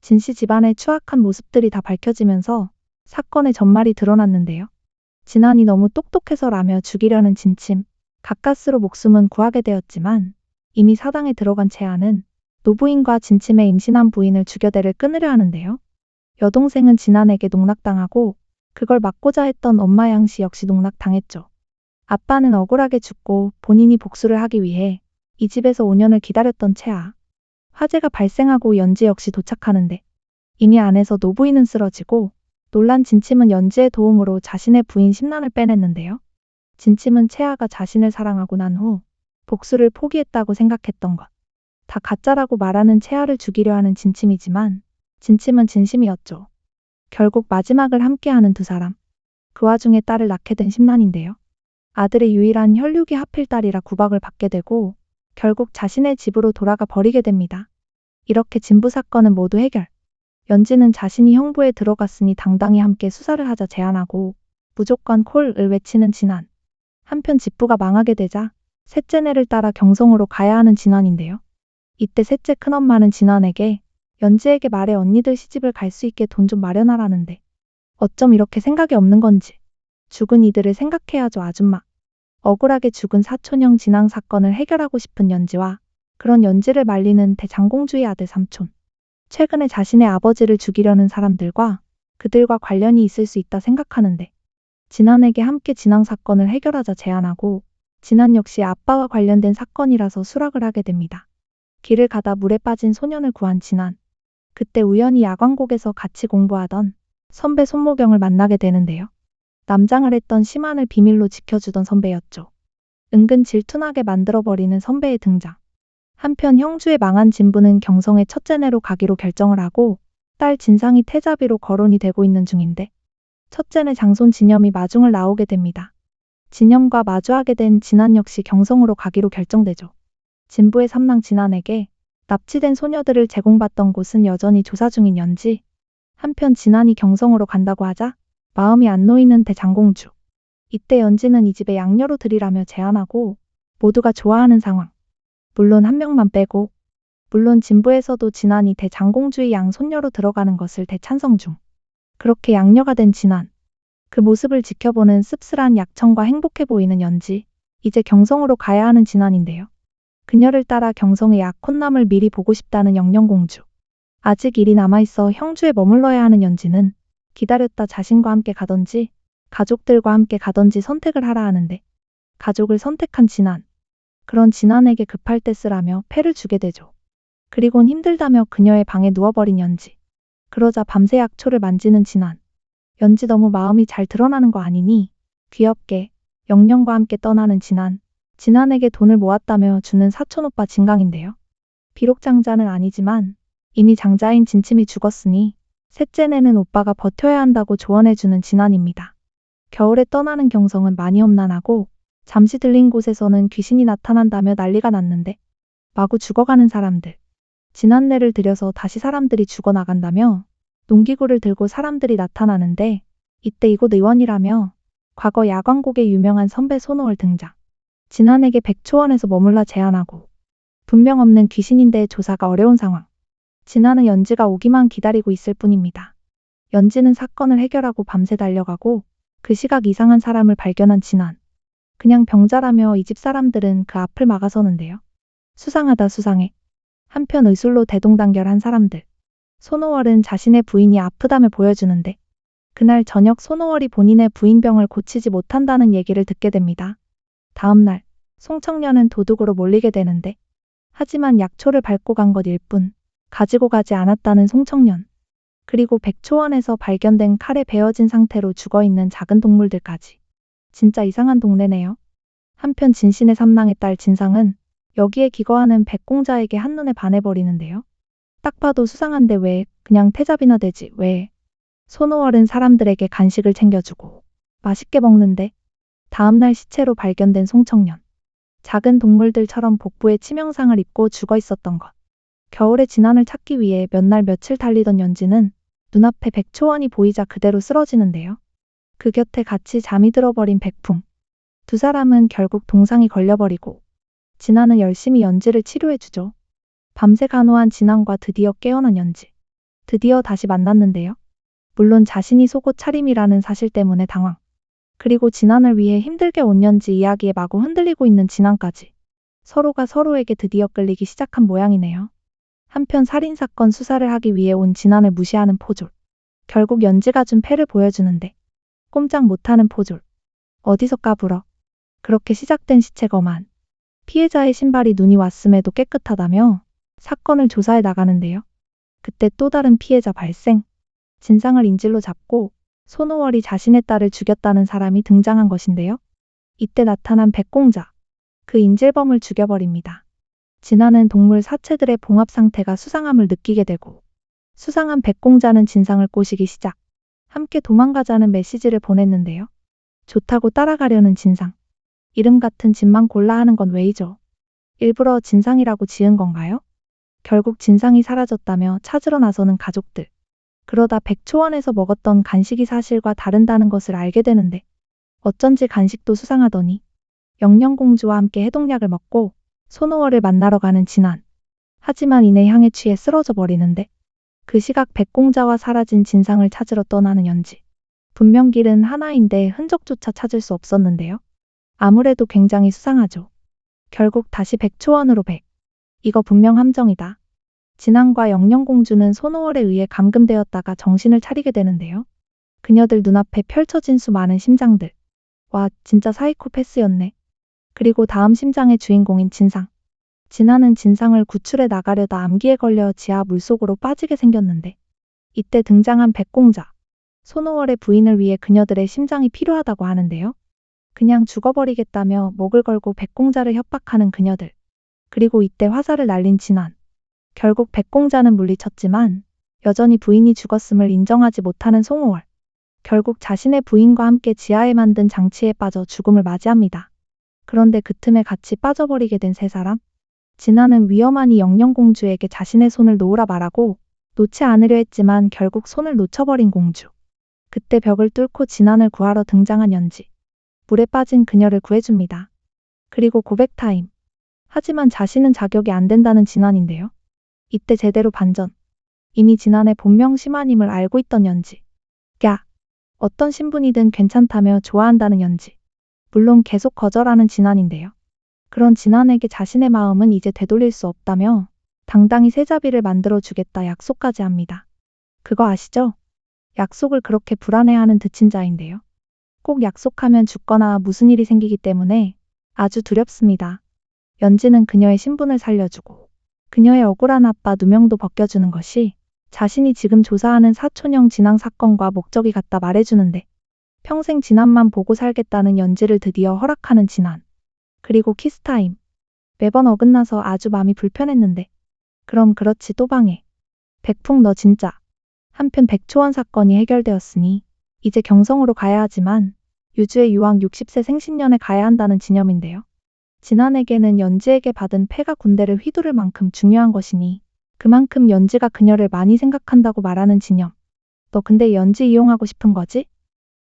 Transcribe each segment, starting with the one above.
진씨 집안의 추악한 모습들이 다 밝혀지면서 사건의 전말이 드러났는데요. 진안이 너무 똑똑해서라며 죽이려는 진침, 가까스로 목숨은 구하게 되었지만 이미 사당에 들어간 채아는 노부인과 진침의 임신한 부인을 죽여대를 끊으려 하는데요. 여동생은 진안에게 농락당하고 그걸 막고자 했던 엄마 양씨 역시 농락당했죠. 아빠는 억울하게 죽고 본인이 복수를 하기 위해 이 집에서 5년을 기다렸던 채아. 화재가 발생하고 연지 역시 도착하는데 이미 안에서 노부인은 쓰러지고 놀란 진침은 연지의 도움으로 자신의 부인 심란을 빼냈는데요. 진침은 채아가 자신을 사랑하고 난 후 복수를 포기했다고 생각했던 것. 다 가짜라고 말하는 채아를 죽이려 하는 진침이지만 진침은 진심이었죠. 결국 마지막을 함께하는 두 사람. 그 와중에 딸을 낳게 된 심란인데요. 아들의 유일한 혈육이 하필 딸이라 구박을 받게 되고 결국 자신의 집으로 돌아가 버리게 됩니다. 이렇게 진부 사건은 모두 해결. 연지는 자신이 형부에 들어갔으니 당당히 함께 수사를 하자 제안하고 무조건 콜을 외치는 진안. 한편 집부가 망하게 되자 셋째네를 따라 경성으로 가야 하는 진안인데요. 이때 셋째 큰엄마는 진안에게 연지에게 말해 언니들 시집을 갈 수 있게 돈 좀 마련하라는데 어쩜 이렇게 생각이 없는 건지. 죽은 이들을 생각해야죠 아줌마. 억울하게 죽은 사촌형 진앙 사건을 해결하고 싶은 연지와 그런 연지를 말리는 대장공주의 아들 삼촌. 최근에 자신의 아버지를 죽이려는 사람들과 그들과 관련이 있을 수 있다 생각하는데 진안에게 함께 진앙 사건을 해결하자 제안하고 진안 역시 아빠와 관련된 사건이라서 수락을 하게 됩니다. 길을 가다 물에 빠진 소년을 구한 진안. 그때 우연히 야광곡에서 같이 공부하던 선배 손모경을 만나게 되는데요. 남장을 했던 심한을 비밀로 지켜주던 선배였죠. 은근 질투나게 만들어버리는 선배의 등장. 한편 형주의 망한 진부는 경성의 첫째네로 가기로 결정을 하고 딸 진상이 태자비로 거론이 되고 있는 중인데 첫째네 장손 진염이 마중을 나오게 됩니다. 진염과 마주하게 된 진안 역시 경성으로 가기로 결정되죠. 진부의 삼랑 진안에게 납치된 소녀들을 제공받던 곳은 여전히 조사 중인 연지. 한편 진안이 경성으로 간다고 하자 마음이 안 놓이는 대장공주. 이때 연지는 이 집에 양녀로 들이라며 제안하고 모두가 좋아하는 상황. 물론 한 명만 빼고. 물론 진부에서도 진안이 대장공주의 양손녀로 들어가는 것을 대찬성 중. 그렇게 양녀가 된 진안. 그 모습을 지켜보는 씁쓸한 약청과 행복해 보이는 연지. 이제 경성으로 가야 하는 진안인데요. 그녀를 따라 경성의 약혼남을 미리 보고 싶다는 영영공주. 아직 일이 남아있어 형주에 머물러야 하는 연지는 기다렸다 자신과 함께 가던지 가족들과 함께 가던지 선택을 하라 하는데 가족을 선택한 진안. 그런 진안에게 급할 때 쓰라며 패를 주게 되죠. 그리곤 힘들다며 그녀의 방에 누워버린 연지. 그러자 밤새 약초를 만지는 진안. 연지 너무 마음이 잘 드러나는 거 아니니? 귀엽게 영영과 함께 떠나는 진안. 진안에게 돈을 모았다며 주는 사촌오빠 진강인데요. 비록 장자는 아니지만 이미 장자인 진침이 죽었으니 셋째네는 오빠가 버텨야 한다고 조언해주는 진안입니다. 겨울에 떠나는 경성은 많이 험난하고 잠시 들린 곳에서는 귀신이 나타난다며 난리가 났는데 마구 죽어가는 사람들. 진안네를 들여서 다시 사람들이 죽어나간다며 농기구를 들고 사람들이 나타나는데 이때 이곳 의원이라며 과거 야광곡의 유명한 선배 손호월 등장. 진안에게 100초원에서 머물라 제안하고 분명 없는 귀신인데 조사가 어려운 상황. 진안은 연지가 오기만 기다리고 있을 뿐입니다. 연지는 사건을 해결하고 밤새 달려가고 그 시각 이상한 사람을 발견한 진안. 그냥 병자라며 이 집 사람들은 그 앞을 막아서는데요. 수상하다 수상해. 한편 의술로 대동단결한 사람들. 손호월은 자신의 부인이 아프다며 보여주는데 그날 저녁 손호월이 본인의 부인병을 고치지 못한다는 얘기를 듣게 됩니다. 다음 날 송청년은 도둑으로 몰리게 되는데 하지만 약초를 밟고 간 것일 뿐 가지고 가지 않았다는 송청년. 그리고 백초원에서 발견된 칼에 베어진 상태로 죽어있는 작은 동물들까지. 진짜 이상한 동네네요. 한편 진신의 삼랑의 딸 진상은 여기에 기거하는 백공자에게 한눈에 반해버리는데요. 딱 봐도 수상한데 왜 그냥 태자비나 되지 왜. 손호월은 사람들에게 간식을 챙겨주고 맛있게 먹는데 다음날 시체로 발견된 송청년. 작은 동물들처럼 복부에 치명상을 입고 죽어 있었던 것. 겨울에 진안을 찾기 위해 몇 날 며칠 달리던 연지는 눈앞에 백초원이 보이자 그대로 쓰러지는데요. 그 곁에 같이 잠이 들어버린 백풍. 두 사람은 결국 동상이 걸려버리고 진안은 열심히 연지를 치료해주죠. 밤새 간호한 진안과 드디어 깨어난 연지. 드디어 다시 만났는데요. 물론 자신이 속옷 차림이라는 사실 때문에 당황. 그리고 진안을 위해 힘들게 온 연지 이야기에 마구 흔들리고 있는 진안까지. 서로가 서로에게 드디어 끌리기 시작한 모양이네요. 한편 살인사건 수사를 하기 위해 온 진안을 무시하는 포졸. 결국 연지가 준 패를 보여주는데 꼼짝 못하는 포졸. 어디서 까불어. 그렇게 시작된 시체 검안. 피해자의 신발이 눈이 왔음에도 깨끗하다며 사건을 조사해 나가는데요. 그때 또 다른 피해자 발생. 진상을 인질로 잡고 손오월이 자신의 딸을 죽였다는 사람이 등장한 것인데요. 이때 나타난 백공자. 그 인질범을 죽여버립니다. 진안은 동물 사체들의 봉합 상태가 수상함을 느끼게 되고 수상한 백공자는 진상을 꼬시기 시작. 함께 도망가자는 메시지를 보냈는데요. 좋다고 따라가려는 진상. 이름 같은 집만 골라 하는 건 왜이죠? 일부러 진상이라고 지은 건가요? 결국 진상이 사라졌다며 찾으러 나서는 가족들. 그러다 백초원에서 먹었던 간식이 사실과 다른다는 것을 알게 되는데 어쩐지 간식도 수상하더니 영영공주와 함께 해독약을 먹고 손오월을 만나러 가는 진안. 하지만 이내 향에 취해 쓰러져 버리는데 그 시각 백공자와 사라진 진상을 찾으러 떠나는 연지. 분명 길은 하나인데 흔적조차 찾을 수 없었는데요. 아무래도 굉장히 수상하죠. 결국 다시 백초원으로 백. 이거 분명 함정이다. 진안과 영영공주는 손오월에 의해 감금되었다가 정신을 차리게 되는데요. 그녀들 눈앞에 펼쳐진 수많은 심장들. 와, 진짜 사이코패스였네. 그리고 다음 심장의 주인공인 진상. 진안은 진상을 구출해 나가려다 암기에 걸려 지하 물속으로 빠지게 생겼는데 이때 등장한 백공자. 손오월의 부인을 위해 그녀들의 심장이 필요하다고 하는데요. 그냥 죽어버리겠다며 목을 걸고 백공자를 협박하는 그녀들. 그리고 이때 화살을 날린 진안. 결국 백공자는 물리쳤지만 여전히 부인이 죽었음을 인정하지 못하는 손오월. 결국 자신의 부인과 함께 지하에 만든 장치에 빠져 죽음을 맞이합니다. 그런데 그 틈에 같이 빠져버리게 된 세 사람. 진안은 위험하니 영영공주에게 자신의 손을 놓으라 말하고 놓지 않으려 했지만 결국 손을 놓쳐버린 공주. 그때 벽을 뚫고 진안을 구하러 등장한 연지. 물에 빠진 그녀를 구해줍니다. 그리고 고백 타임. 하지만 자신은 자격이 안 된다는 진안인데요. 이때 제대로 반전. 이미 진안의 본명 심아님을 알고 있던 연지. 야! 어떤 신분이든 괜찮다며 좋아한다는 연지. 물론 계속 거절하는 진안인데요. 그런 진안에게 자신의 마음은 이제 되돌릴 수 없다며 당당히 새자비를 만들어 주겠다 약속까지 합니다. 그거 아시죠? 약속을 그렇게 불안해하는 드친자인데요. 꼭 약속하면 죽거나 무슨 일이 생기기 때문에 아주 두렵습니다. 연지는 그녀의 신분을 살려주고 그녀의 억울한 아빠 누명도 벗겨주는 것이 자신이 지금 조사하는 사촌형 진앙 사건과 목적이 같다 말해주는데 평생 진안만 보고 살겠다는 연지를 드디어 허락하는 진안. 그리고 키스타임. 매번 어긋나서 아주 마음이 불편했는데 그럼 그렇지 또 방해. 백풍 너 진짜. 한편 백초원 사건이 해결되었으니 이제 경성으로 가야 하지만 유주의 유황 60세 생신년에 가야 한다는 진념인데요. 진안에게는 연지에게 받은 패가 군대를 휘두를 만큼 중요한 것이니 그만큼 연지가 그녀를 많이 생각한다고 말하는 진념. 너 근데 연지 이용하고 싶은 거지?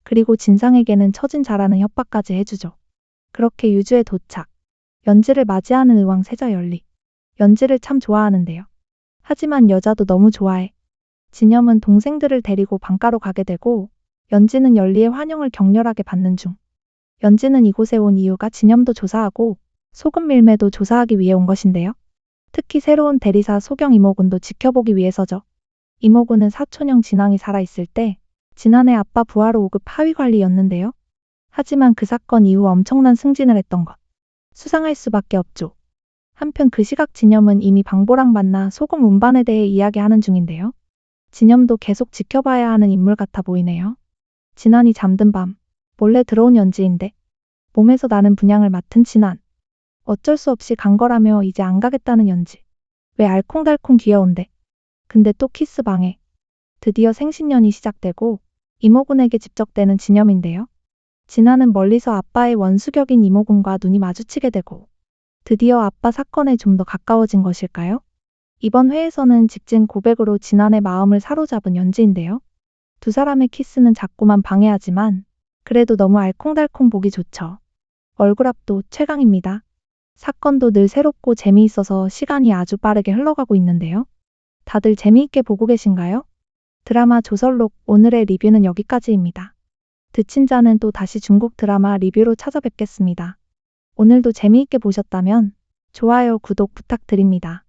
그리고 진상에게는 처진 자라는 협박까지 해주죠. 그렇게 유주에 도착. 연지를 맞이하는 의왕 세자 연리. 연지를 참 좋아하는데요. 하지만 여자도 너무 좋아해. 진념은 동생들을 데리고 방가로 가게 되고 연지는 연리의 환영을 격렬하게 받는 중. 연지는 이곳에 온 이유가 진념도 조사하고 소금 밀매도 조사하기 위해 온 것인데요. 특히 새로운 대리사 소경 이모군도 지켜보기 위해서죠. 이모군은 사촌형 진앙이 살아있을 때 진안의 아빠 부하로 5급 하위관리였는데요. 하지만 그 사건 이후 엄청난 승진을 했던 것. 수상할 수밖에 없죠. 한편 그 시각 진념은 이미 방보랑 만나 소금 운반에 대해 이야기하는 중인데요. 진념도 계속 지켜봐야 하는 인물 같아 보이네요. 진안이 잠든 밤, 몰래 들어온 연지인데 몸에서 나는 분향을 맡은 진안. 어쩔 수 없이 간 거라며 이제 안 가겠다는 연지. 왜 알콩달콩 귀여운데. 근데 또 키스 방해. 드디어 생신년이 시작되고 이모군에게 집적되는 진념인데요. 진안은 멀리서 아빠의 원수격인 이모군과 눈이 마주치게 되고 드디어 아빠 사건에 좀 더 가까워진 것일까요? 이번 회에서는 직진 고백으로 진안의 마음을 사로잡은 연지인데요. 두 사람의 키스는 자꾸만 방해하지만 그래도 너무 알콩달콩 보기 좋죠. 얼굴압도 최강입니다. 사건도 늘 새롭고 재미있어서 시간이 아주 빠르게 흘러가고 있는데요. 다들 재미있게 보고 계신가요? 드라마 조설록 오늘의 리뷰는 여기까지입니다. 드친 자는 또 다시 중국 드라마 리뷰로 찾아뵙겠습니다. 오늘도 재미있게 보셨다면 좋아요, 구독 부탁드립니다.